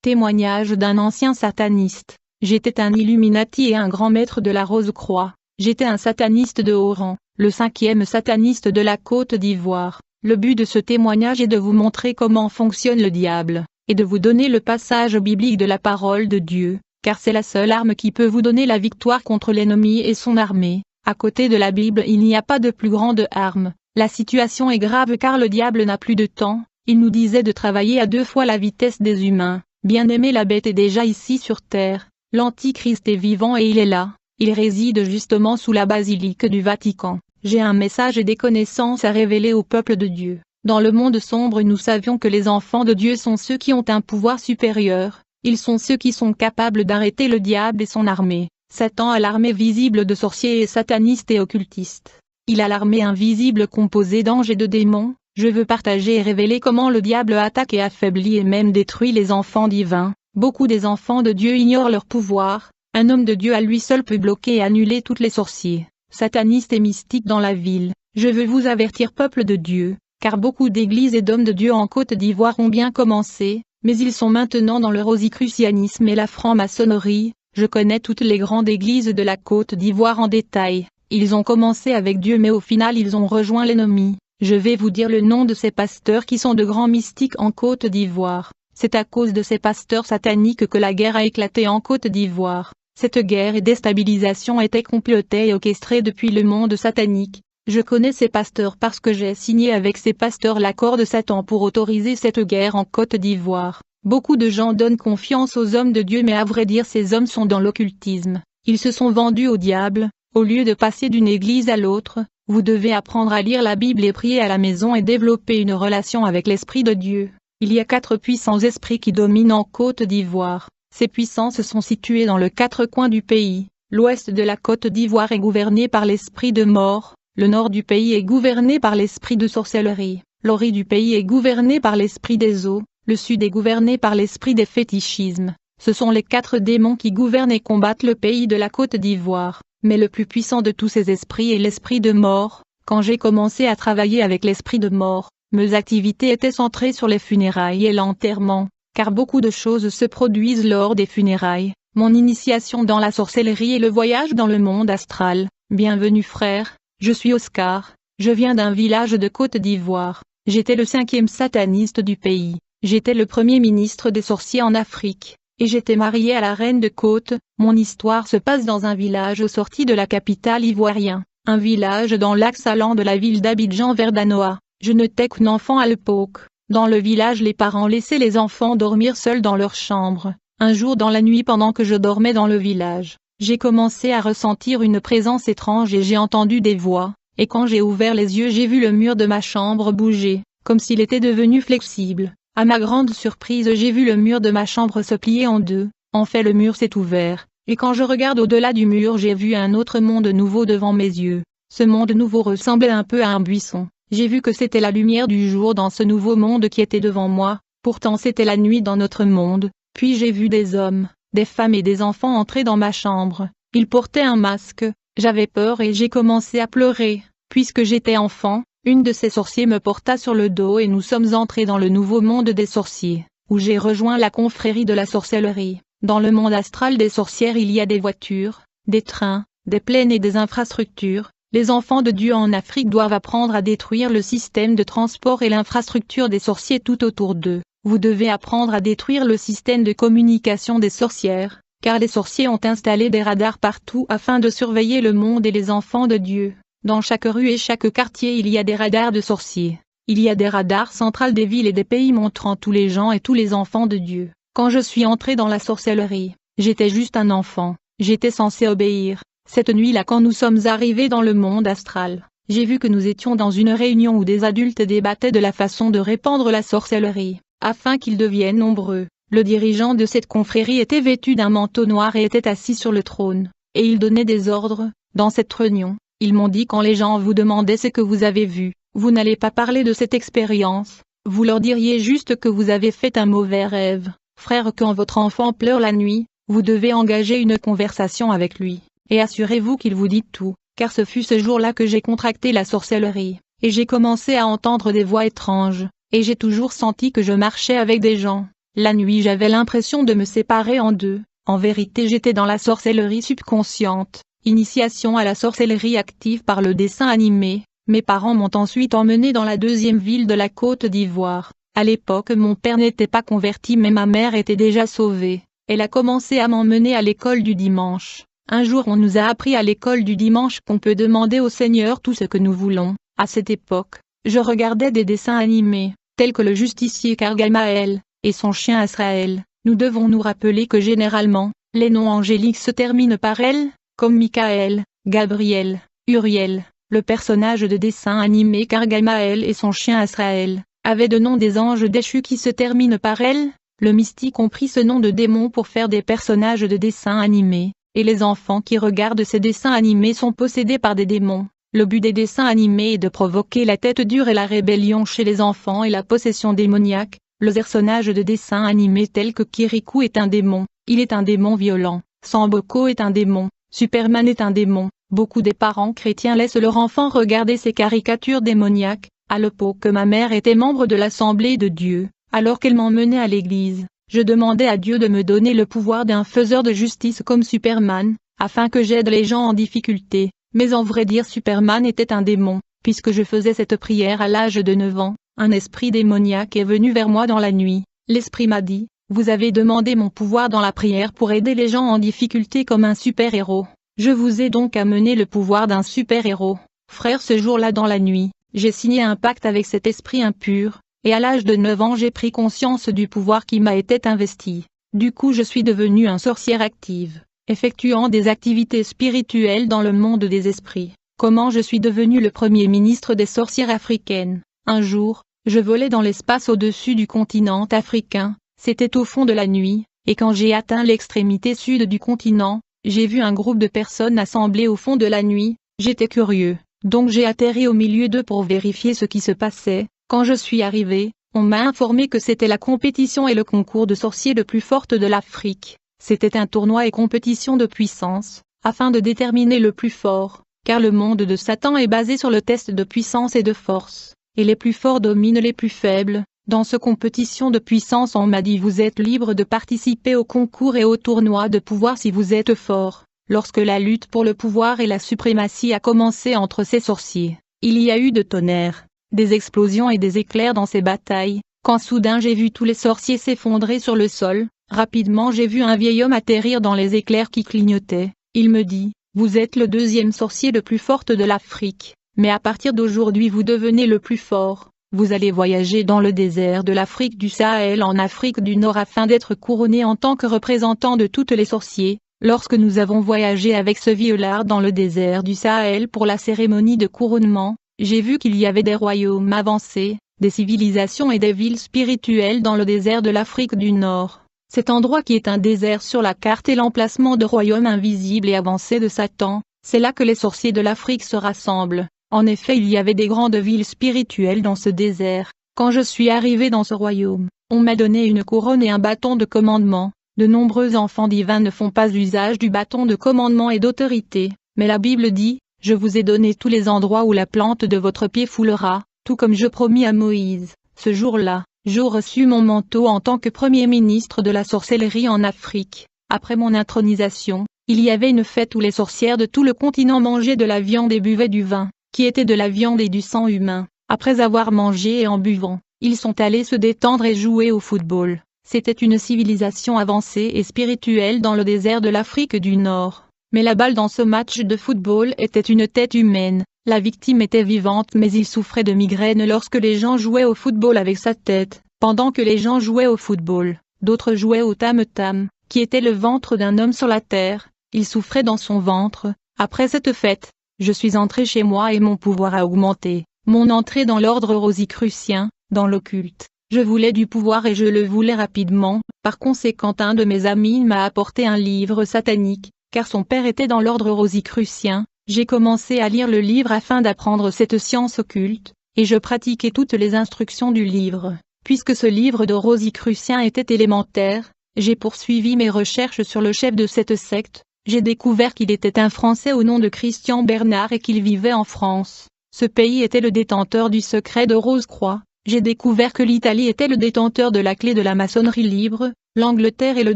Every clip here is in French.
Témoignage d'un ancien sataniste. J'étais un Illuminati et un grand maître de la Rose-Croix. J'étais un sataniste de haut rang, le 5e sataniste de la Côte d'Ivoire. Le but de ce témoignage est de vous montrer comment fonctionne le diable, et de vous donner le passage biblique de la parole de Dieu, car c'est la seule arme qui peut vous donner la victoire contre l'ennemi et son armée. À côté de la Bible, il n'y a pas de plus grande arme. La situation est grave car le diable n'a plus de temps. Il nous disait de travailler à 2 fois la vitesse des humains. Bien-aimé, la bête est déjà ici sur terre. L'Antichrist est vivant et il est là. Il réside justement sous la basilique du Vatican. J'ai un message et des connaissances à révéler au peuple de Dieu. Dans le monde sombre, nous savions que les enfants de Dieu sont ceux qui ont un pouvoir supérieur. Ils sont ceux qui sont capables d'arrêter le diable et son armée. Satan a l'armée visible de sorciers et satanistes et occultistes. Il a l'armée invisible composée d'anges et de démons. Je veux partager et révéler comment le diable attaque et affaiblit et même détruit les enfants divins. Beaucoup des enfants de Dieu ignorent leur pouvoir. Un homme de Dieu à lui seul peut bloquer et annuler tous les sorciers, satanistes et mystiques dans la ville. Je veux vous avertir, peuple de Dieu, car beaucoup d'églises et d'hommes de Dieu en Côte d'Ivoire ont bien commencé, mais ils sont maintenant dans le rosicrucianisme et la franc-maçonnerie. Je connais toutes les grandes églises de la Côte d'Ivoire en détail. Ils ont commencé avec Dieu mais au final ils ont rejoint l'ennemi. Je vais vous dire le nom de ces pasteurs qui sont de grands mystiques en Côte d'Ivoire. C'est à cause de ces pasteurs sataniques que la guerre a éclaté en Côte d'Ivoire. Cette guerre et déstabilisation était complotée et orchestrée depuis le monde satanique. Je connais ces pasteurs parce que j'ai signé avec ces pasteurs l'accord de Satan pour autoriser cette guerre en Côte d'Ivoire. Beaucoup de gens donnent confiance aux hommes de Dieu mais à vrai dire ces hommes sont dans l'occultisme. Ils se sont vendus au diable. Au lieu de passer d'une église à l'autre, vous devez apprendre à lire la Bible et prier à la maison et développer une relation avec l'Esprit de Dieu. Il y a 4 puissants esprits qui dominent en Côte d'Ivoire. Ces puissances sont situées dans les 4 coins du pays. L'ouest de la Côte d'Ivoire est gouverné par l'esprit de mort, le nord du pays est gouverné par l'esprit de sorcellerie, l'orient du pays est gouverné par l'esprit des eaux, le sud est gouverné par l'esprit des fétichismes. Ce sont les 4 démons qui gouvernent et combattent le pays de la Côte d'Ivoire. Mais le plus puissant de tous ces esprits est l'esprit de mort. Quand j'ai commencé à travailler avec l'esprit de mort, mes activités étaient centrées sur les funérailles et l'enterrement, car beaucoup de choses se produisent lors des funérailles. Mon initiation dans la sorcellerie et le voyage dans le monde astral. Bienvenue frère, je suis Oscar, je viens d'un village de Côte d'Ivoire. J'étais le 5e sataniste du pays. J'étais le premier ministre des sorciers en Afrique. Et j'étais marié à la reine de Côte. Mon histoire se passe dans un village aux sorties de la capitale ivoirienne, un village dans l'axe allant de la ville d'Abidjan vers Danoa. Je n'étais qu'un enfant à l'époque. Dans le village, les parents laissaient les enfants dormir seuls dans leur chambre. Un jour dans la nuit, pendant que je dormais dans le village, j'ai commencé à ressentir une présence étrange et j'ai entendu des voix. Et quand j'ai ouvert les yeux, j'ai vu le mur de ma chambre bouger, comme s'il était devenu flexible. À ma grande surprise, j'ai vu le mur de ma chambre se plier en 2. En fait, le mur s'est ouvert, et quand je regarde au-delà du mur, j'ai vu un autre monde nouveau devant mes yeux. Ce monde nouveau ressemblait un peu à un buisson. J'ai vu que c'était la lumière du jour dans ce nouveau monde qui était devant moi. Pourtant c'était la nuit dans notre monde. Puis j'ai vu des hommes, des femmes et des enfants entrer dans ma chambre. Ils portaient un masque. J'avais peur et j'ai commencé à pleurer. Puisque j'étais enfant, une de ces sorciers me porta sur le dos et nous sommes entrés dans le nouveau monde des sorciers, où j'ai rejoint la confrérie de la sorcellerie. Dans le monde astral des sorcières, il y a des voitures, des trains, des plaines et des infrastructures. Les enfants de Dieu en Afrique doivent apprendre à détruire le système de transport et l'infrastructure des sorciers tout autour d'eux. Vous devez apprendre à détruire le système de communication des sorcières, car les sorciers ont installé des radars partout afin de surveiller le monde et les enfants de Dieu. Dans chaque rue et chaque quartier il y a des radars de sorciers. Il y a des radars centrales des villes et des pays montrant tous les gens et tous les enfants de Dieu. Quand je suis entré dans la sorcellerie, j'étais juste un enfant. J'étais censé obéir. Cette nuit-là, quand nous sommes arrivés dans le monde astral, j'ai vu que nous étions dans une réunion où des adultes débattaient de la façon de répandre la sorcellerie, afin qu'ils deviennent nombreux. Le dirigeant de cette confrérie était vêtu d'un manteau noir et était assis sur le trône, et il donnait des ordres. Dans cette réunion, ils m'ont dit: quand les gens vous demandaient ce que vous avez vu, vous n'allez pas parler de cette expérience, vous leur diriez juste que vous avez fait un mauvais rêve. Frère, quand votre enfant pleure la nuit, vous devez engager une conversation avec lui, et assurez-vous qu'il vous dit tout, car ce fut ce jour-là que j'ai contracté la sorcellerie, et j'ai commencé à entendre des voix étranges, et j'ai toujours senti que je marchais avec des gens. La nuit j'avais l'impression de me séparer en deux. En vérité j'étais dans la sorcellerie subconsciente, initiation à la sorcellerie active par le dessin animé. Mes parents m'ont ensuite emmené dans la deuxième ville de la Côte d'Ivoire. À l'époque mon père n'était pas converti mais ma mère était déjà sauvée. Elle a commencé à m'emmener à l'école du dimanche. Un jour on nous a appris à l'école du dimanche qu'on peut demander au Seigneur tout ce que nous voulons. À cette époque, je regardais des dessins animés, tels que le justicier Gargamel et son chien Azraël. Nous devons nous rappeler que généralement, les noms angéliques se terminent par L, comme Michael, Gabriel, Uriel. Le personnage de dessin animé Gargamel et son chien Azraël avaient de noms des anges déchus qui se terminent par L. Le mystique ont pris ce nom de démon pour faire des personnages de dessins animés, et les enfants qui regardent ces dessins animés sont possédés par des démons. Le but des dessins animés est de provoquer la tête dure et la rébellion chez les enfants et la possession démoniaque. Le personnage de dessin animé tel que Kirikou est un démon, il est un démon violent. Samboko est un démon, Superman est un démon. Beaucoup des parents chrétiens laissent leur enfant regarder ces caricatures démoniaques, à l'époque que ma mère était membre de l'Assemblée de Dieu, alors qu'elle m'emmenait à l'église. Je demandais à Dieu de me donner le pouvoir d'un faiseur de justice comme Superman, afin que j'aide les gens en difficulté. Mais en vrai dire Superman était un démon, puisque je faisais cette prière à l'âge de 9 ans, un esprit démoniaque est venu vers moi dans la nuit. L'esprit m'a dit, vous avez demandé mon pouvoir dans la prière pour aider les gens en difficulté comme un super-héros. Je vous ai donc amené le pouvoir d'un super-héros. Frère, ce jour-là dans la nuit, j'ai signé un pacte avec cet esprit impur, et à l'âge de 9 ans j'ai pris conscience du pouvoir qui m'a été investi. Du coup je suis devenue une sorcière active, effectuant des activités spirituelles dans le monde des esprits. Comment je suis devenue le premier ministre des sorcières africaines? Un jour, je volais dans l'espace au-dessus du continent africain, c'était au fond de la nuit, et quand j'ai atteint l'extrémité sud du continent, j'ai vu un groupe de personnes assemblées au fond de la nuit. J'étais curieux, donc j'ai atterri au milieu d'eux pour vérifier ce qui se passait. Quand je suis arrivé, on m'a informé que c'était la compétition et le concours de sorciers le plus forte de l'Afrique. C'était un tournoi et compétition de puissance, afin de déterminer le plus fort, car le monde de Satan est basé sur le test de puissance et de force, et les plus forts dominent les plus faibles. Dans ce compétition de puissance on m'a dit vous êtes libre de participer au concours et au tournoi de pouvoir si vous êtes fort. Lorsque la lutte pour le pouvoir et la suprématie a commencé entre ces sorciers, il y a eu de tonnerres, des explosions et des éclairs dans ces batailles, quand soudain j'ai vu tous les sorciers s'effondrer sur le sol. Rapidement j'ai vu un vieil homme atterrir dans les éclairs qui clignotaient. Il me dit, vous êtes le deuxième sorcier le plus fort de l'Afrique, mais à partir d'aujourd'hui vous devenez le plus fort. Vous allez voyager dans le désert de l'Afrique du Sahel en Afrique du Nord afin d'être couronné en tant que représentant de toutes les sorciers. Lorsque nous avons voyagé avec ce violard dans le désert du Sahel pour la cérémonie de couronnement, j'ai vu qu'il y avait des royaumes avancés, des civilisations et des villes spirituelles dans le désert de l'Afrique du Nord. Cet endroit qui est un désert sur la carte est l'emplacement de royaumes invisibles et avancés de Satan. C'est là que les sorciers de l'Afrique se rassemblent. En effet, il y avait des grandes villes spirituelles dans ce désert. Quand je suis arrivé dans ce royaume, on m'a donné une couronne et un bâton de commandement. De nombreux enfants divins ne font pas usage du bâton de commandement et d'autorité, mais la Bible dit, « Je vous ai donné tous les endroits où la plante de votre pied foulera, tout comme je promis à Moïse. » Ce jour-là, j'ai reçu mon manteau en tant que premier ministre de la sorcellerie en Afrique. Après mon intronisation, il y avait une fête où les sorcières de tout le continent mangeaient de la viande et buvaient du vin, qui était de la viande et du sang humain. Après avoir mangé et en buvant, ils sont allés se détendre et jouer au football. C'était une civilisation avancée et spirituelle dans le désert de l'Afrique du Nord. Mais la balle dans ce match de football était une tête humaine. La victime était vivante mais il souffrait de migraine lorsque les gens jouaient au football avec sa tête. Pendant que les gens jouaient au football, d'autres jouaient au tam-tam, qui était le ventre d'un homme sur la terre. Il souffrait dans son ventre. Après cette fête, je suis entré chez moi et mon pouvoir a augmenté. Mon entrée dans l'ordre rosicrucien, dans l'occulte. Je voulais du pouvoir et je le voulais rapidement. Par conséquent, un de mes amis m'a apporté un livre satanique, car son père était dans l'ordre rosicrucien. J'ai commencé à lire le livre afin d'apprendre cette science occulte, et je pratiquais toutes les instructions du livre. Puisque ce livre de rosicrucien était élémentaire, j'ai poursuivi mes recherches sur le chef de cette secte. J'ai découvert qu'il était un Français au nom de Christian Bernard et qu'il vivait en France. Ce pays était le détenteur du secret de Rose-Croix. j'ai découvert que l'Italie était le détenteur de la clé de la maçonnerie libre, l'Angleterre est le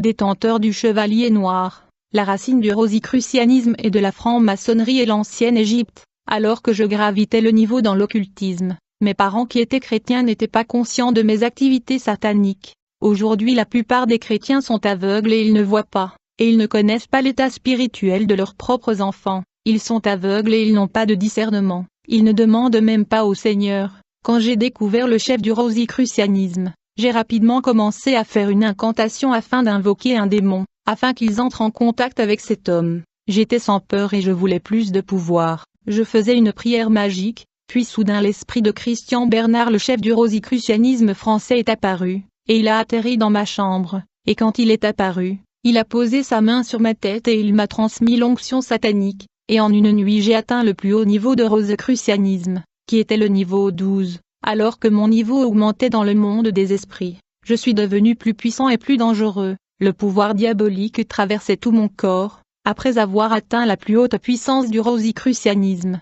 détenteur du chevalier noir, la racine du rosicrucianisme et de la franc-maçonnerie est l'ancienne Égypte. Alors que je gravitais le niveau dans l'occultisme, mes parents qui étaient chrétiens n'étaient pas conscients de mes activités sataniques. Aujourd'hui la plupart des chrétiens sont aveugles et ils ne voient pas, et ils ne connaissent pas l'état spirituel de leurs propres enfants. Ils sont aveugles et ils n'ont pas de discernement, ils ne demandent même pas au Seigneur. Quand j'ai découvert le chef du rosicrucianisme, j'ai rapidement commencé à faire une incantation afin d'invoquer un démon, afin qu'ils entrent en contact avec cet homme. J'étais sans peur et je voulais plus de pouvoir. Je faisais une prière magique, puis soudain l'esprit de Christian Bernard le chef du rosicrucianisme français est apparu, et il a atterri dans ma chambre, et quand il est apparu, il a posé sa main sur ma tête et il m'a transmis l'onction satanique, et en une nuit j'ai atteint le plus haut niveau de rosicrucianisme, qui était le niveau 12, alors que mon niveau augmentait dans le monde des esprits. Je suis devenu plus puissant et plus dangereux, le pouvoir diabolique traversait tout mon corps. Après avoir atteint la plus haute puissance du rosicrucianisme,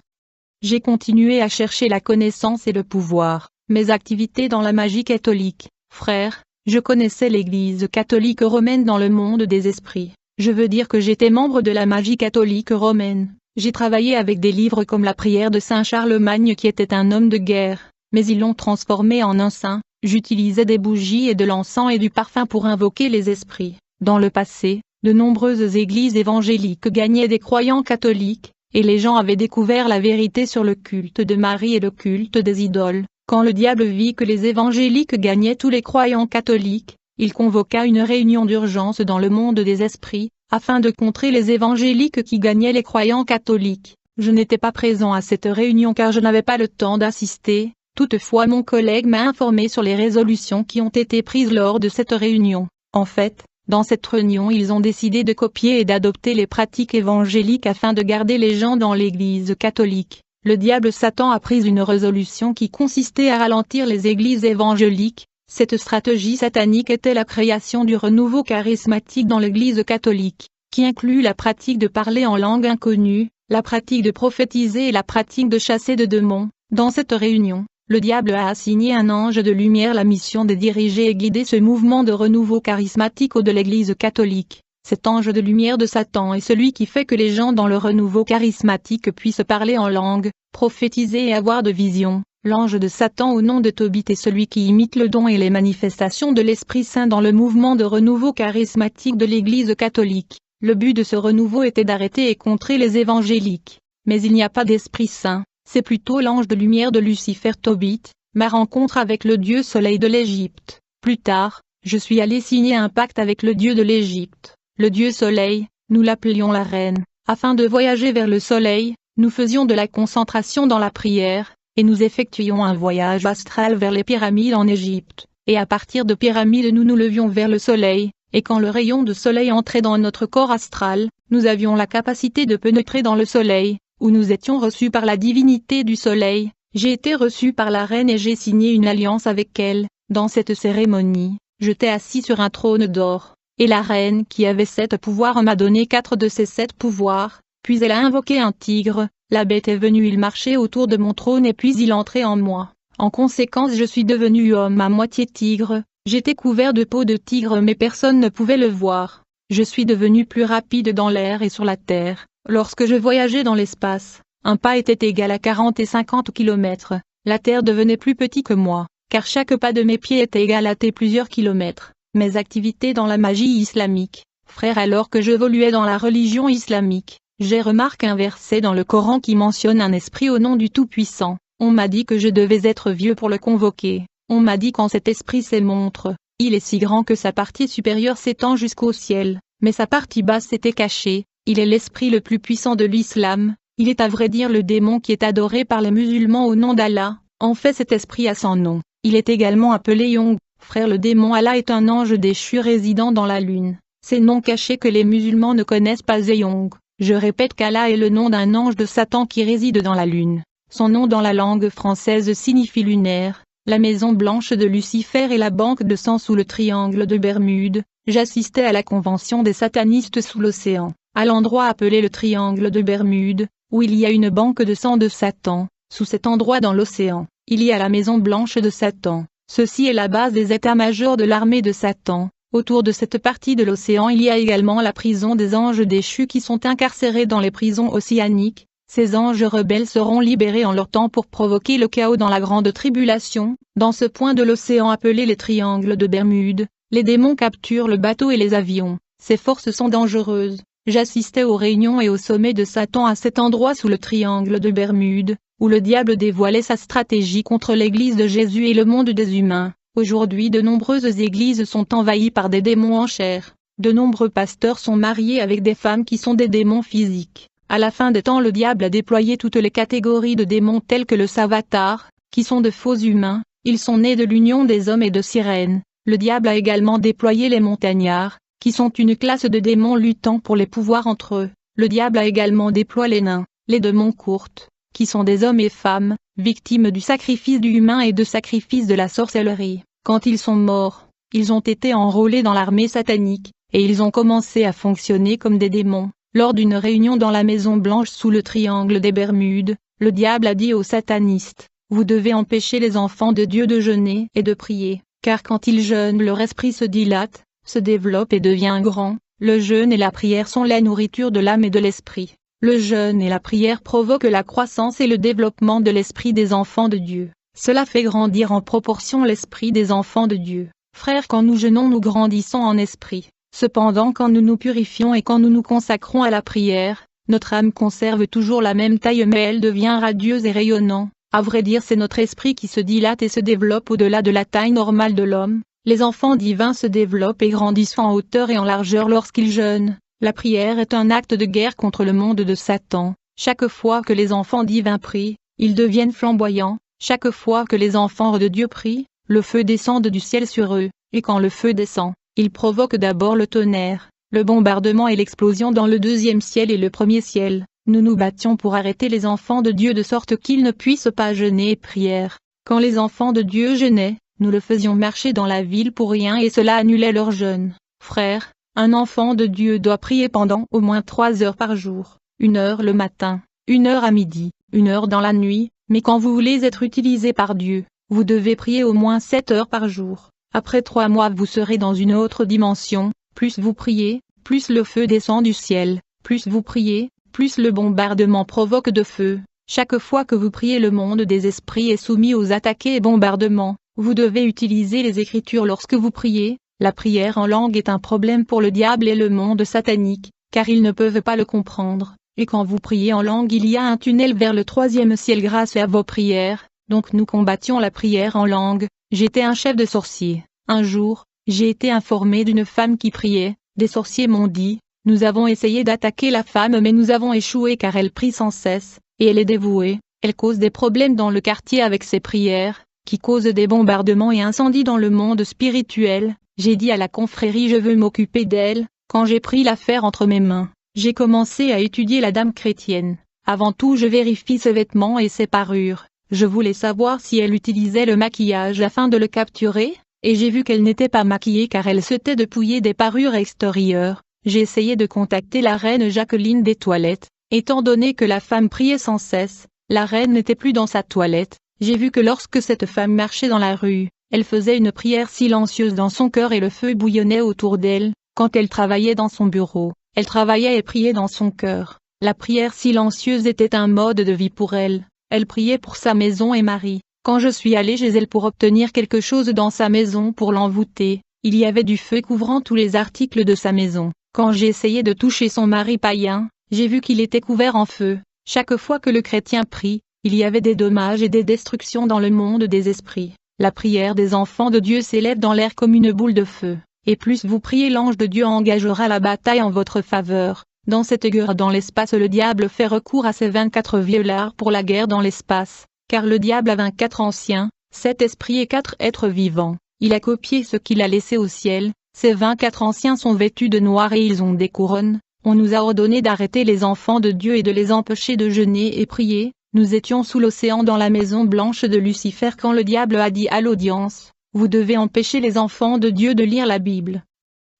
j'ai continué à chercher la connaissance et le pouvoir. Mes activités dans la magie catholique. Frère, je connaissais l'Église catholique romaine dans le monde des esprits. Je veux dire que j'étais membre de la magie catholique romaine. J'ai travaillé avec des livres comme la prière de Saint Charlemagne qui était un homme de guerre, mais ils l'ont transformé en un saint. J'utilisais des bougies et de l'encens et du parfum pour invoquer les esprits. Dans le passé, de nombreuses églises évangéliques gagnaient des croyants catholiques, et les gens avaient découvert la vérité sur le culte de Marie et le culte des idoles. Quand le diable vit que les évangéliques gagnaient tous les croyants catholiques, il convoqua une réunion d'urgence dans le monde des esprits, afin de contrer les évangéliques qui gagnaient les croyants catholiques. Je n'étais pas présent à cette réunion car je n'avais pas le temps d'assister, toutefois mon collègue m'a informé sur les résolutions qui ont été prises lors de cette réunion. En fait, dans cette réunion ils ont décidé de copier et d'adopter les pratiques évangéliques afin de garder les gens dans l'Église catholique. Le diable Satan a pris une résolution qui consistait à ralentir les églises évangéliques. Cette stratégie satanique était la création du renouveau charismatique dans l'Église catholique, qui inclut la pratique de parler en langue inconnue, la pratique de prophétiser et la pratique de chasser de démons. Dans cette réunion, le diable a assigné un ange de lumière la mission de diriger et guider ce mouvement de renouveau charismatique de l'Église catholique. Cet ange de lumière de Satan est celui qui fait que les gens dans le renouveau charismatique puissent parler en langue, prophétiser et avoir de visions. L'ange de Satan au nom de Tobit est celui qui imite le don et les manifestations de l'Esprit Saint dans le mouvement de renouveau charismatique de l'Église catholique. Le but de ce renouveau était d'arrêter et contrer les évangéliques. Mais il n'y a pas d'Esprit Saint. C'est plutôt l'ange de lumière de Lucifer Tobit, ma rencontre avec le dieu soleil de l'Égypte. Plus tard, je suis allé signer un pacte avec le dieu de l'Égypte, le dieu soleil, nous l'appelions la reine. Afin de voyager vers le soleil, nous faisions de la concentration dans la prière, et nous effectuions un voyage astral vers les pyramides en Égypte. Et à partir de pyramides nous nous levions vers le soleil, et quand le rayon de soleil entrait dans notre corps astral, nous avions la capacité de pénétrer dans le soleil, où nous étions reçus par la divinité du soleil. J'ai été reçu par la reine et j'ai signé une alliance avec elle. Dans cette cérémonie, j'étais assis sur un trône d'or, et la reine qui avait 7 pouvoirs m'a donné 4 de ces 7 pouvoirs, puis elle a invoqué un tigre, la bête est venue, il marchait autour de mon trône et puis il entrait en moi. En conséquence je suis devenu homme à moitié tigre, j'étais couvert de peau de tigre mais personne ne pouvait le voir. Je suis devenu plus rapide dans l'air et sur la terre. Lorsque je voyageais dans l'espace, un pas était égal à 40 et 50 km. La Terre devenait plus petite que moi, car chaque pas de mes pieds était égal à plusieurs kilomètres. Mes activités dans la magie islamique. Frère, alors que j'évoluais dans la religion islamique, j'ai remarqué un verset dans le Coran qui mentionne un esprit au nom du Tout-Puissant. On m'a dit que je devais être vieux pour le convoquer. On m'a dit quand cet esprit se montre, il est si grand que sa partie supérieure s'étend jusqu'au ciel, mais sa partie basse était cachée. Il est l'esprit le plus puissant de l'islam, il est à vrai dire le démon qui est adoré par les musulmans au nom d'Allah. En fait cet esprit a son nom, il est également appelé Yong. Frère, le démon Allah est un ange déchu résidant dans la lune. C'est nom caché que les musulmans ne connaissent pas Yong. Je répète qu'Allah est le nom d'un ange de Satan qui réside dans la lune. Son nom dans la langue française signifie lunaire. La maison blanche de Lucifer et la banque de sang sous le triangle de Bermude. J'assistais à la convention des satanistes sous l'océan, à l'endroit appelé le triangle de Bermude, où il y a une banque de sang de Satan. Sous cet endroit dans l'océan, il y a la Maison Blanche de Satan. Ceci est la base des états-majors de l'armée de Satan. Autour de cette partie de l'océan il y a également la prison des anges déchus qui sont incarcérés dans les prisons océaniques. Ces anges rebelles seront libérés en leur temps pour provoquer le chaos dans la grande tribulation. Dans ce point de l'océan appelé les triangles de Bermude, les démons capturent le bateau et les avions. Ces forces sont dangereuses. J'assistais aux réunions et au sommet de Satan à cet endroit sous le triangle de Bermude, où le diable dévoilait sa stratégie contre l'Église de Jésus et le monde des humains. Aujourd'hui de nombreuses églises sont envahies par des démons en chair. De nombreux pasteurs sont mariés avec des femmes qui sont des démons physiques. À la fin des temps le diable a déployé toutes les catégories de démons tels que le Savatar, qui sont de faux humains. Ils sont nés de l'union des hommes et de sirènes. Le diable a également déployé les montagnards, qui sont une classe de démons luttant pour les pouvoirs entre eux. Le diable a également déployé les nains, les démons courtes, qui sont des hommes et femmes, victimes du sacrifice du humain et de sacrifice de la sorcellerie. Quand ils sont morts, ils ont été enrôlés dans l'armée satanique, et ils ont commencé à fonctionner comme des démons. Lors d'une réunion dans la Maison Blanche sous le triangle des Bermudes, le diable a dit aux satanistes, « Vous devez empêcher les enfants de Dieu de jeûner et de prier, car quand ils jeûnent leur esprit se dilate, se développe et devient grand. Le jeûne et la prière sont la nourriture de l'âme et de l'esprit. Le jeûne et la prière provoquent la croissance et le développement de l'esprit des enfants de Dieu. Cela fait grandir en proportion l'esprit des enfants de Dieu. Frères, quand nous jeûnons nous grandissons en esprit. Cependant quand nous nous purifions et quand nous nous consacrons à la prière, notre âme conserve toujours la même taille mais elle devient radieuse et rayonnante. À vrai dire c'est notre esprit qui se dilate et se développe au-delà de la taille normale de l'homme. Les enfants divins se développent et grandissent en hauteur et en largeur lorsqu'ils jeûnent. La prière est un acte de guerre contre le monde de Satan. Chaque fois que les enfants divins prient, ils deviennent flamboyants. Chaque fois que les enfants de Dieu prient, le feu descend du ciel sur eux, et quand le feu descend, il provoque d'abord le tonnerre, le bombardement et l'explosion dans le deuxième ciel et le premier ciel. Nous nous battions pour arrêter les enfants de Dieu de sorte qu'ils ne puissent pas jeûner et prier. Quand les enfants de Dieu jeûnaient, nous le faisions marcher dans la ville pour rien et cela annulait leur jeûne. Frères, un enfant de Dieu doit prier pendant au moins 3 heures par jour, 1 heure le matin, 1 heure à midi, 1 heure dans la nuit, mais quand vous voulez être utilisé par Dieu, vous devez prier au moins 7 heures par jour. Après 3 mois vous serez dans une autre dimension, plus vous priez, plus le feu descend du ciel, plus vous priez, plus le bombardement provoque de feu. Chaque fois que vous priez le monde des esprits est soumis aux attaques et bombardements. Vous devez utiliser les Écritures lorsque vous priez. La prière en langue est un problème pour le diable et le monde satanique, car ils ne peuvent pas le comprendre. Et quand vous priez en langue il y a un tunnel vers le 3e ciel grâce à vos prières. Donc nous combattions la prière en langue. J'étais un chef de sorciers. Un jour, j'ai été informé d'une femme qui priait. Des sorciers m'ont dit, nous avons essayé d'attaquer la femme mais nous avons échoué car elle prie sans cesse, et elle est dévouée. Elle cause des problèmes dans le quartier avec ses prières, qui causent des bombardements et incendies dans le monde spirituel. J'ai dit à la confrérie je veux m'occuper d'elle. Quand j'ai pris l'affaire entre mes mains, j'ai commencé à étudier la dame chrétienne. Avant tout je vérifie ses vêtements et ses parures. Je voulais savoir si elle utilisait le maquillage afin de le capturer, et j'ai vu qu'elle n'était pas maquillée car elle s'était dépouillée des parures extérieures. J'ai essayé de contacter la reine Jacqueline des toilettes. Étant donné que la femme priait sans cesse, la reine n'était plus dans sa toilette. J'ai vu que lorsque cette femme marchait dans la rue, elle faisait une prière silencieuse dans son cœur et le feu bouillonnait autour d'elle. Quand elle travaillait dans son bureau, elle travaillait et priait dans son cœur. La prière silencieuse était un mode de vie pour elle. Elle priait pour sa maison et mari. Quand je suis allé chez elle pour obtenir quelque chose dans sa maison pour l'envoûter, il y avait du feu couvrant tous les articles de sa maison. Quand j'ai essayé de toucher son mari païen, j'ai vu qu'il était couvert en feu. Chaque fois que le chrétien prie, il y avait des dommages et des destructions dans le monde des esprits. La prière des enfants de Dieu s'élève dans l'air comme une boule de feu. Et plus vous priez l'ange de Dieu engagera la bataille en votre faveur. Dans cette guerre dans l'espace le diable fait recours à ses 24 vieillards pour la guerre dans l'espace. Car le diable a 24 anciens, 7 esprits et 4 êtres vivants. Il a copié ce qu'il a laissé au ciel. Ces 24 anciens sont vêtus de noir et ils ont des couronnes. On nous a ordonné d'arrêter les enfants de Dieu et de les empêcher de jeûner et prier. Nous étions sous l'océan dans la maison blanche de Lucifer quand le diable a dit à l'audience, « Vous devez empêcher les enfants de Dieu de lire la Bible. »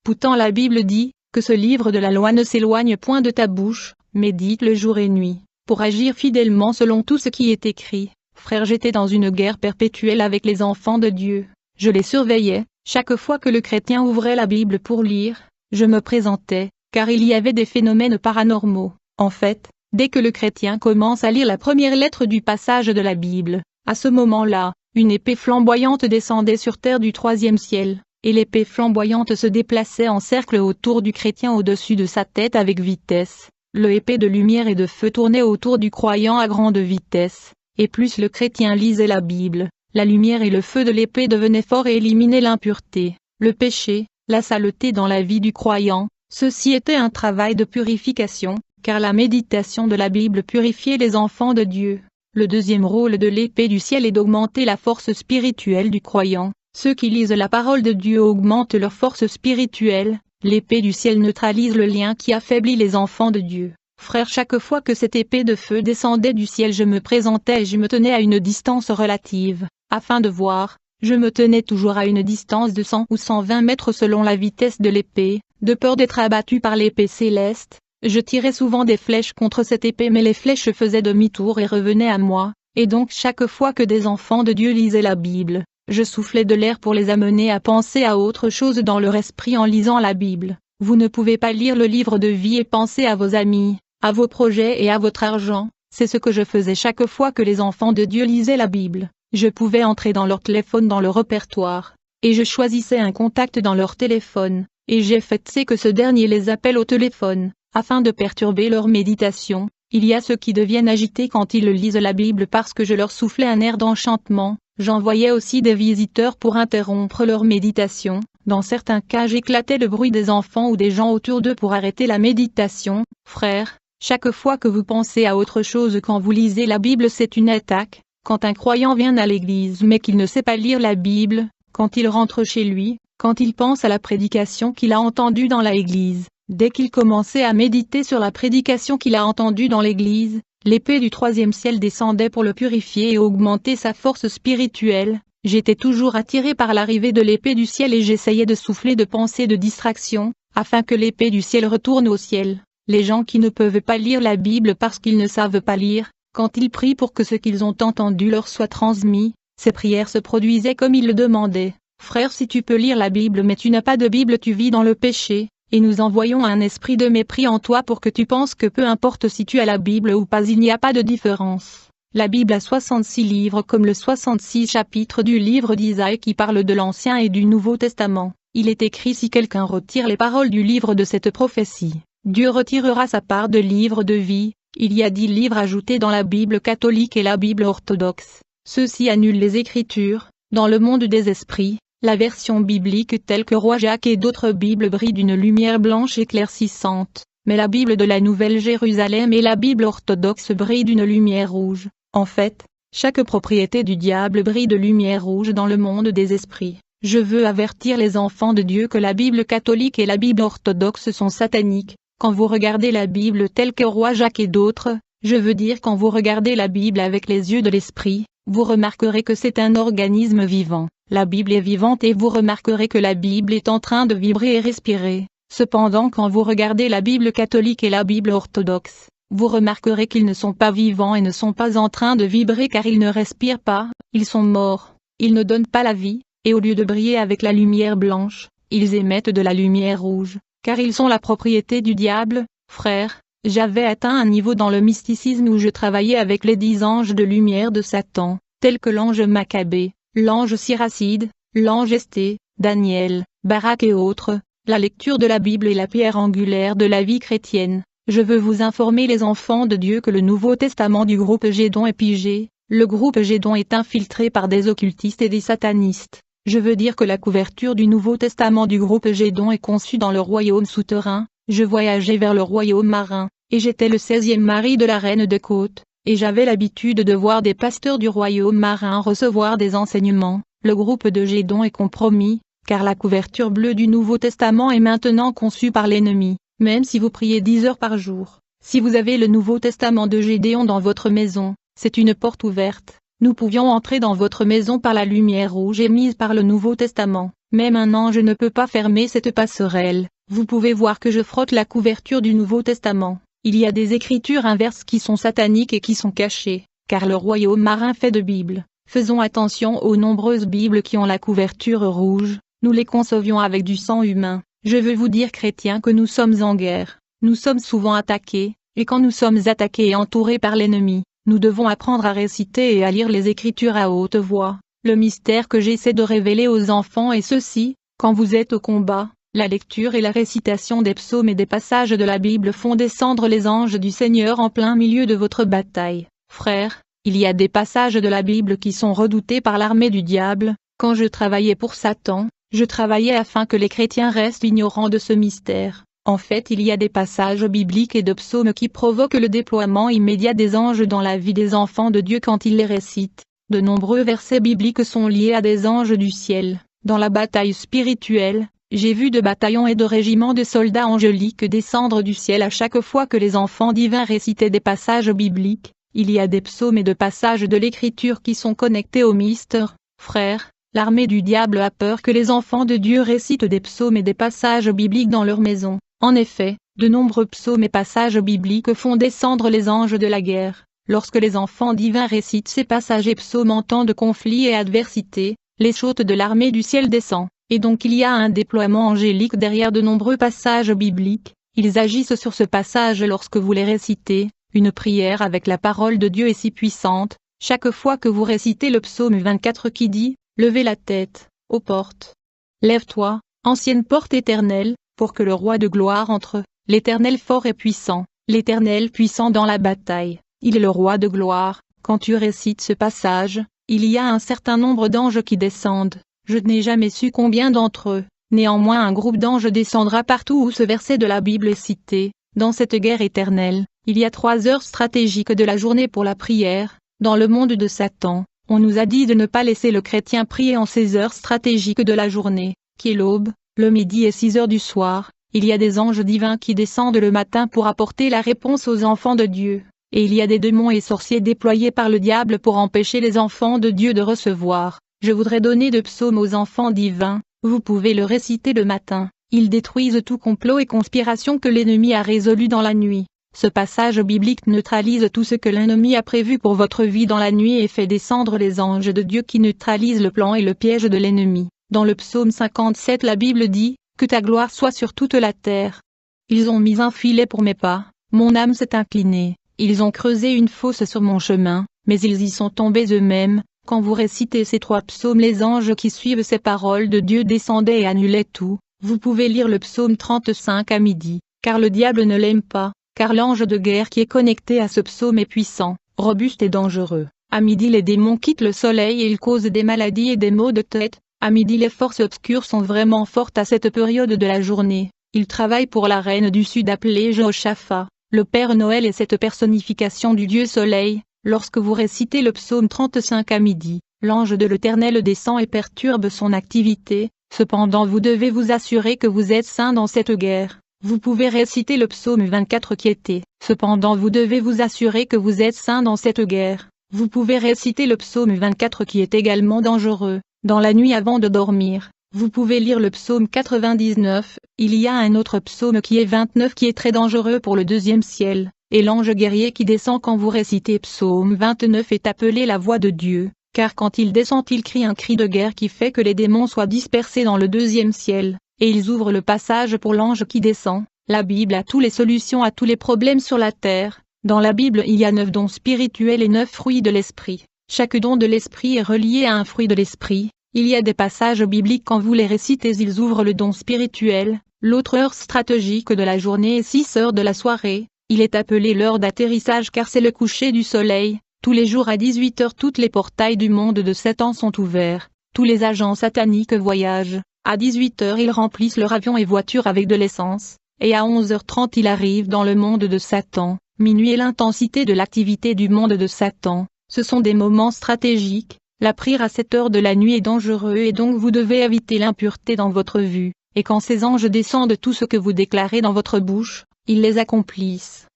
Pourtant la Bible dit, que ce livre de la loi ne s'éloigne point de ta bouche, médite le jour et nuit, pour agir fidèlement selon tout ce qui est écrit. Frère, j'étais dans une guerre perpétuelle avec les enfants de Dieu. Je les surveillais, chaque fois que le chrétien ouvrait la Bible pour lire, je me présentais, car il y avait des phénomènes paranormaux. En fait, dès que le chrétien commence à lire la première lettre du passage de la Bible, à ce moment-là, une épée flamboyante descendait sur terre du troisième ciel, et l'épée flamboyante se déplaçait en cercle autour du chrétien au-dessus de sa tête avec vitesse. L'épée de lumière et de feu tournait autour du croyant à grande vitesse, et plus le chrétien lisait la Bible, la lumière et le feu de l'épée devenaient forts et éliminaient l'impureté, le péché, la saleté dans la vie du croyant. Ceci était un travail de purification, car la méditation de la Bible purifiait les enfants de Dieu. Le deuxième rôle de l'épée du ciel est d'augmenter la force spirituelle du croyant. Ceux qui lisent la parole de Dieu augmentent leur force spirituelle. L'épée du ciel neutralise le lien qui affaiblit les enfants de Dieu. Frère, chaque fois que cette épée de feu descendait du ciel, je me présentais et je me tenais à une distance relative, afin de voir. Je me tenais toujours à une distance de 100 ou 120 mètres selon la vitesse de l'épée, de peur d'être abattu par l'épée céleste. Je tirais souvent des flèches contre cette épée, mais les flèches faisaient demi-tour et revenaient à moi, et donc chaque fois que des enfants de Dieu lisaient la Bible, je soufflais de l'air pour les amener à penser à autre chose dans leur esprit en lisant la Bible. Vous ne pouvez pas lire le livre de vie et penser à vos amis, à vos projets et à votre argent. C'est ce que je faisais chaque fois que les enfants de Dieu lisaient la Bible. Je pouvais entrer dans leur téléphone, dans leur répertoire, et je choisissais un contact dans leur téléphone, et j'ai fait que ce dernier les appelle au téléphone, afin de perturber leur méditation. Il y a ceux qui deviennent agités quand ils lisent la Bible parce que je leur soufflais un air d'enchantement. J'envoyais aussi des visiteurs pour interrompre leur méditation. Dans certains cas, j'éclatais le bruit des enfants ou des gens autour d'eux pour arrêter la méditation. Frères, chaque fois que vous pensez à autre chose quand vous lisez la Bible, c'est une attaque. Quand un croyant vient à l'église mais qu'il ne sait pas lire la Bible, quand il rentre chez lui, quand il pense à la prédication qu'il a entendue dans l'église, dès qu'il commençait à méditer sur la prédication qu'il a entendue dans l'église, l'épée du troisième ciel descendait pour le purifier et augmenter sa force spirituelle. J'étais toujours attiré par l'arrivée de l'épée du ciel et j'essayais de souffler de pensées de distraction, afin que l'épée du ciel retourne au ciel. Les gens qui ne peuvent pas lire la Bible parce qu'ils ne savent pas lire, quand ils prient pour que ce qu'ils ont entendu leur soit transmis, ces prières se produisaient comme ils le demandaient. Frère, si tu peux lire la Bible mais tu n'as pas de Bible, tu vis dans le péché, et nous envoyons un esprit de mépris en toi pour que tu penses que peu importe si tu as la Bible ou pas, il n'y a pas de différence. La Bible a 66 livres comme le 66 chapitres du livre d'Isaïe qui parle de l'Ancien et du Nouveau Testament. Il est écrit: si quelqu'un retire les paroles du livre de cette prophétie, Dieu retirera sa part de livre de vie. Il y a 10 livres ajoutés dans la Bible catholique et la Bible orthodoxe. Ceux-ci annulent les Écritures. Dans le monde des esprits, la version biblique telle que Roi Jacques et d'autres Bibles brillent d'une lumière blanche éclaircissante, mais la Bible de la Nouvelle Jérusalem et la Bible orthodoxe brillent d'une lumière rouge. En fait, chaque propriété du diable brille de lumière rouge dans le monde des esprits. Je veux avertir les enfants de Dieu que la Bible catholique et la Bible orthodoxe sont sataniques. Quand vous regardez la Bible telle que Roi Jacques et d'autres, je veux dire quand vous regardez la Bible avec les yeux de l'esprit, vous remarquerez que c'est un organisme vivant. La Bible est vivante et vous remarquerez que la Bible est en train de vibrer et respirer. Cependant, quand vous regardez la Bible catholique et la Bible orthodoxe, vous remarquerez qu'ils ne sont pas vivants et ne sont pas en train de vibrer car ils ne respirent pas, ils sont morts, ils ne donnent pas la vie, et au lieu de briller avec la lumière blanche, ils émettent de la lumière rouge. Car ils sont la propriété du diable. Frère, j'avais atteint un niveau dans le mysticisme où je travaillais avec les 10 anges de lumière de Satan, tels que l'ange Maccabée, l'ange Siracide, l'ange Esté, Daniel, Barak et autres. La lecture de la Bible est la pierre angulaire de la vie chrétienne. Je veux vous informer les enfants de Dieu que le Nouveau Testament du groupe Gédon est pigé. Le groupe Gédon est infiltré par des occultistes et des satanistes. Je veux dire que la couverture du Nouveau Testament du groupe Gédon est conçue dans le royaume souterrain. Je voyageais vers le royaume marin, et j'étais le 16e mari de la reine de Côte, et j'avais l'habitude de voir des pasteurs du royaume marin recevoir des enseignements. Le groupe de Gédon est compromis, car la couverture bleue du Nouveau Testament est maintenant conçue par l'ennemi, même si vous priez 10 heures par jour. Si vous avez le Nouveau Testament de Gédéon dans votre maison, c'est une porte ouverte. Nous pouvions entrer dans votre maison par la lumière rouge émise par le Nouveau Testament. Mais maintenant je ne peux pas fermer cette passerelle. Vous pouvez voir que je frotte la couverture du Nouveau Testament. Il y a des écritures inverses qui sont sataniques et qui sont cachées. car le royaume marin fait de Bibles. Faisons attention aux nombreuses Bibles qui ont la couverture rouge, nous les concevions avec du sang humain. Je veux vous dire chrétiens que nous sommes en guerre, nous sommes souvent attaqués, et quand nous sommes attaqués et entourés par l'ennemi, nous devons apprendre à réciter et à lire les Écritures à haute voix. Le mystère que j'essaie de révéler aux enfants est ceci: quand vous êtes au combat, la lecture et la récitation des psaumes et des passages de la Bible font descendre les anges du Seigneur en plein milieu de votre bataille. Frères, il y a des passages de la Bible qui sont redoutés par l'armée du diable. Quand je travaillais pour Satan, je travaillais afin que les chrétiens restent ignorants de ce mystère. En fait, il y a des passages bibliques et de psaumes qui provoquent le déploiement immédiat des anges dans la vie des enfants de Dieu quand ils les récitent. De nombreux versets bibliques sont liés à des anges du ciel. Dans la bataille spirituelle, j'ai vu de bataillons et de régiments de soldats angéliques descendre du ciel à chaque fois que les enfants divins récitaient des passages bibliques. Il y a des psaumes et de passages de l'Écriture qui sont connectés au mystère. Frères, l'armée du diable a peur que les enfants de Dieu récitent des psaumes et des passages bibliques dans leur maison. En effet, de nombreux psaumes et passages bibliques font descendre les anges de la guerre. Lorsque les enfants divins récitent ces passages et psaumes en temps de conflit et adversité, l'échoute de l'armée du ciel descend, et donc il y a un déploiement angélique derrière de nombreux passages bibliques. Ils agissent sur ce passage lorsque vous les récitez. Une prière avec la parole de Dieu est si puissante, chaque fois que vous récitez le psaume 24 qui dit « Levez la tête, ô portes. Lève-toi, ancienne porte éternelle, pour que le roi de gloire entre, l'Éternel fort et puissant, l'Éternel puissant dans la bataille, il est le roi de gloire. » Quand tu récites ce passage, il y a un certain nombre d'anges qui descendent. Je n'ai jamais su combien d'entre eux. Néanmoins un groupe d'anges descendra partout où ce verset de la Bible est cité. Dans cette guerre éternelle, il y a 3 heures stratégiques de la journée pour la prière. Dans le monde de Satan, on nous a dit de ne pas laisser le chrétien prier en ces heures stratégiques de la journée, qui est l'aube, le midi et 6 heures du soir. Il y a des anges divins qui descendent le matin pour apporter la réponse aux enfants de Dieu. Et il y a des démons et sorciers déployés par le diable pour empêcher les enfants de Dieu de recevoir. Je voudrais donner de psaumes aux enfants divins. Vous pouvez le réciter le matin. Ils détruisent tout complot et conspiration que l'ennemi a résolu dans la nuit. Ce passage biblique neutralise tout ce que l'ennemi a prévu pour votre vie dans la nuit et fait descendre les anges de Dieu qui neutralisent le plan et le piège de l'ennemi. Dans le psaume 57 la Bible dit, « Que ta gloire soit sur toute la terre. » Ils ont mis un filet pour mes pas, mon âme s'est inclinée. Ils ont creusé une fosse sur mon chemin, mais ils y sont tombés eux-mêmes. Quand vous récitez ces 3 psaumes, les anges qui suivent ces paroles de Dieu descendaient et annulaient tout. Vous pouvez lire le psaume 35 à midi, car le diable ne l'aime pas, car l'ange de guerre qui est connecté à ce psaume est puissant, robuste et dangereux. À midi les démons quittent le soleil et ils causent des maladies et des maux de tête. À midi les forces obscures sont vraiment fortes à cette période de la journée. Ils travaillent pour la reine du sud appelée Jehoshaphat. Le Père Noël est cette personnification du Dieu Soleil. Lorsque vous récitez le psaume 35 à midi, l'ange de l'Éternel descend et perturbe son activité. Cependant vous devez vous assurer que vous êtes saints dans cette guerre. Vous pouvez réciter le psaume 24 qui était. Cependant vous devez vous assurer que vous êtes saints dans cette guerre. Vous pouvez réciter le psaume 24 qui est également dangereux. Dans la nuit avant de dormir, vous pouvez lire le psaume 99. Il y a un autre psaume qui est 29 qui est très dangereux pour le 2e ciel. Et l'ange guerrier qui descend quand vous récitez psaume 29 est appelé la voix de Dieu. Car quand il descend il crie un cri de guerre qui fait que les démons soient dispersés dans le 2e ciel, et ils ouvrent le passage pour l'ange qui descend. La Bible a toutes les solutions à tous les problèmes sur la terre. Dans la Bible il y a 9 dons spirituels et 9 fruits de l'esprit. Chaque don de l'esprit est relié à un fruit de l'esprit. Il y a des passages bibliques quand vous les récitez ils ouvrent le don spirituel. L'autre heure stratégique de la journée est 6 heures de la soirée. Il est appelé l'heure d'atterrissage car c'est le coucher du soleil. Tous les jours à 18 heures toutes les portails du monde de Satan sont ouverts. Tous les agents sataniques voyagent. À 18 heures ils remplissent leur avion et voiture avec de l'essence. Et à 11h30 ils arrivent dans le monde de Satan. Minuit est l'intensité de l'activité du monde de Satan. Ce sont des moments stratégiques. La prière à cette heure de la nuit est dangereux et donc vous devez éviter l'impureté dans votre vue. Et quand ces anges descendent tout ce que vous déclarez dans votre bouche, ils les accomplissent.